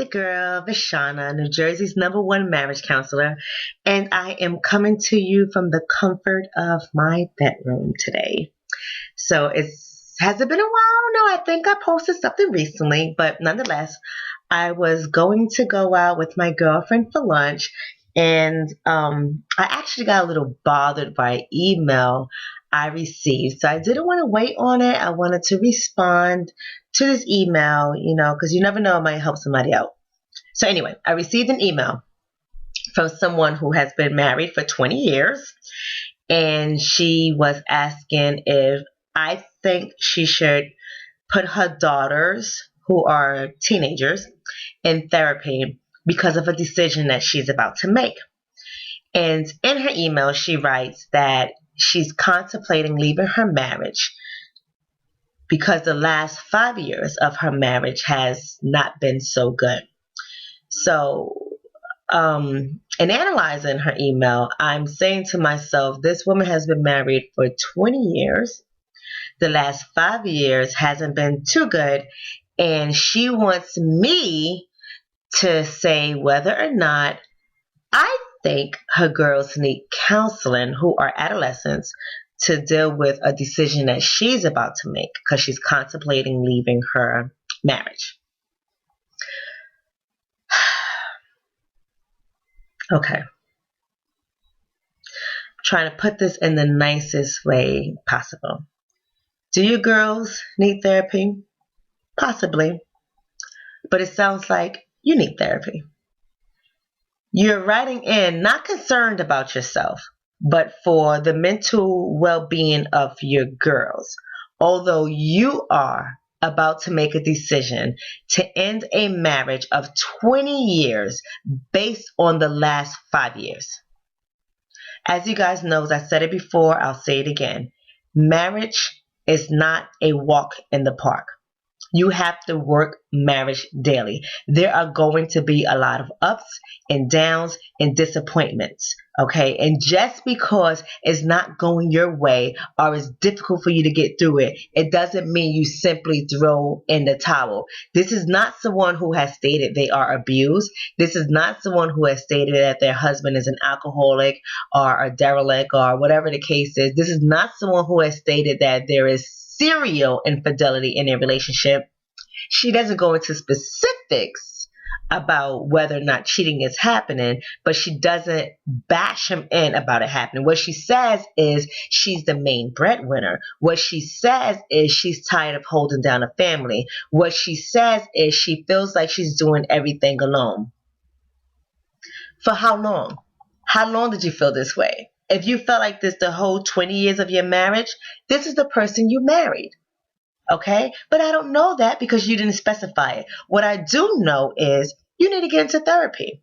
your girl, Vishana, New Jersey's #1 marriage counselor, and I am coming to you from the comfort of my bedroom today. So has it been a while? No, I think I posted something recently, but nonetheless, I was going to go out with my girlfriend for lunch, and I actually got a little bothered by email I received. So I didn't want to wait on it. I wanted to respond to this email, because you never know, it might help somebody out. So anyway, I received an email from someone who has been married for 20 years, and she was asking if I think she should put her daughters, who are teenagers, in therapy because of a decision that she's about to make. And in her email, she writes that she's contemplating leaving her marriage because the last 5 years of her marriage has not been so good. So, in analyzing her email, I'm saying to myself, this woman has been married for 20 years. The last 5 years hasn't been too good, and she wants me to say whether or not I think her girls need counseling, who are adolescents, to deal with a decision that she's about to make because she's contemplating leaving her marriage. Okay. I'm trying to put this in the nicest way possible. Do you girls need therapy? Possibly. But it sounds like you need therapy. You're writing in not concerned about yourself, but for the mental well-being of your girls. Although you are about to make a decision to end a marriage of 20 years based on the last 5 years. As you guys know, as I said it before, I'll say it again. Marriage is not a walk in the park. You have to work marriage daily. There are going to be a lot of ups and downs and disappointments. Okay. And just because it's not going your way or it's difficult for you to get through it, it doesn't mean you simply throw in the towel. This is not someone who has stated they are abused. This is not someone who has stated that their husband is an alcoholic or a derelict or whatever the case is. This is not someone who has stated that there is serial infidelity in a relationship. She doesn't go into specifics about whether or not cheating is happening, but she doesn't bash him in about it happening. What she says is she's the main breadwinner. What she says is she's tired of holding down a family. What she says is she feels like she's doing everything alone. For how long? How long did you feel this way? If you felt like this the whole 20 years of your marriage, this is the person you married. Okay? But I don't know that because you didn't specify it. What I do know is you need to get into therapy.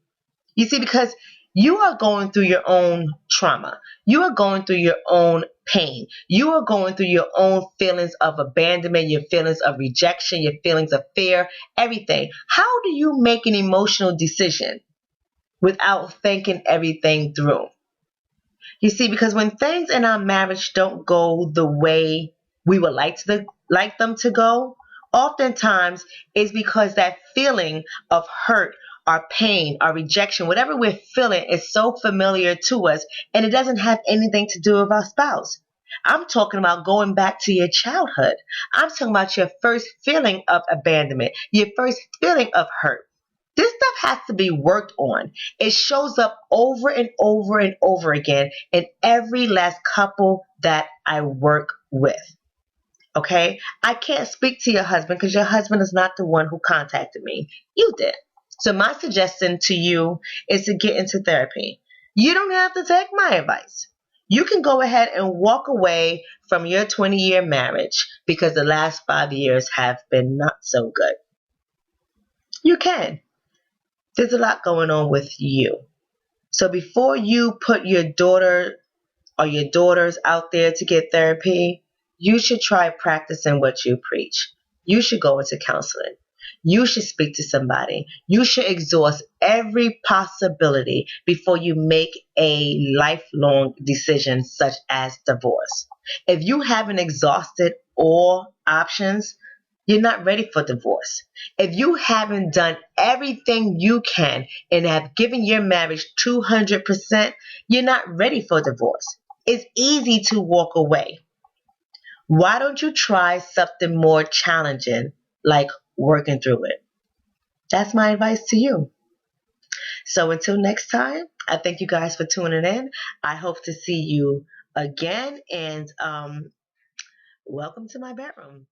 You see, because you are going through your own trauma. You are going through your own pain. You are going through your own feelings of abandonment, your feelings of rejection, your feelings of fear, everything. How do you make an emotional decision without thinking everything through? You see, because when things in our marriage don't go the way we would like them to go, oftentimes it's because that feeling of hurt or pain or rejection, whatever we're feeling, is so familiar to us, and it doesn't have anything to do with our spouse. I'm talking about going back to your childhood. I'm talking about your first feeling of abandonment, your first feeling of hurt. This stuff has to be worked on. It shows up over and over and over again in every last couple that I work with. Okay? I can't speak to your husband because your husband is not the one who contacted me. You did. So my suggestion to you is to get into therapy. You don't have to take my advice. You can go ahead and walk away from your 20-year marriage because the last 5 years have been not so good. You can. There's a lot going on with you. So before you put your daughter or your daughters out there to get therapy, you should try practicing what you preach. You should go into counseling. You should speak to somebody. You should exhaust every possibility before you make a lifelong decision such as divorce. If you haven't exhausted all options, you're not ready for divorce. If you haven't done everything you can and have given your marriage 200%, you're not ready for divorce. It's easy to walk away. Why don't you try something more challenging, like working through it? That's my advice to you. So until next time, I thank you guys for tuning in. I hope to see you again, and welcome to my bedroom.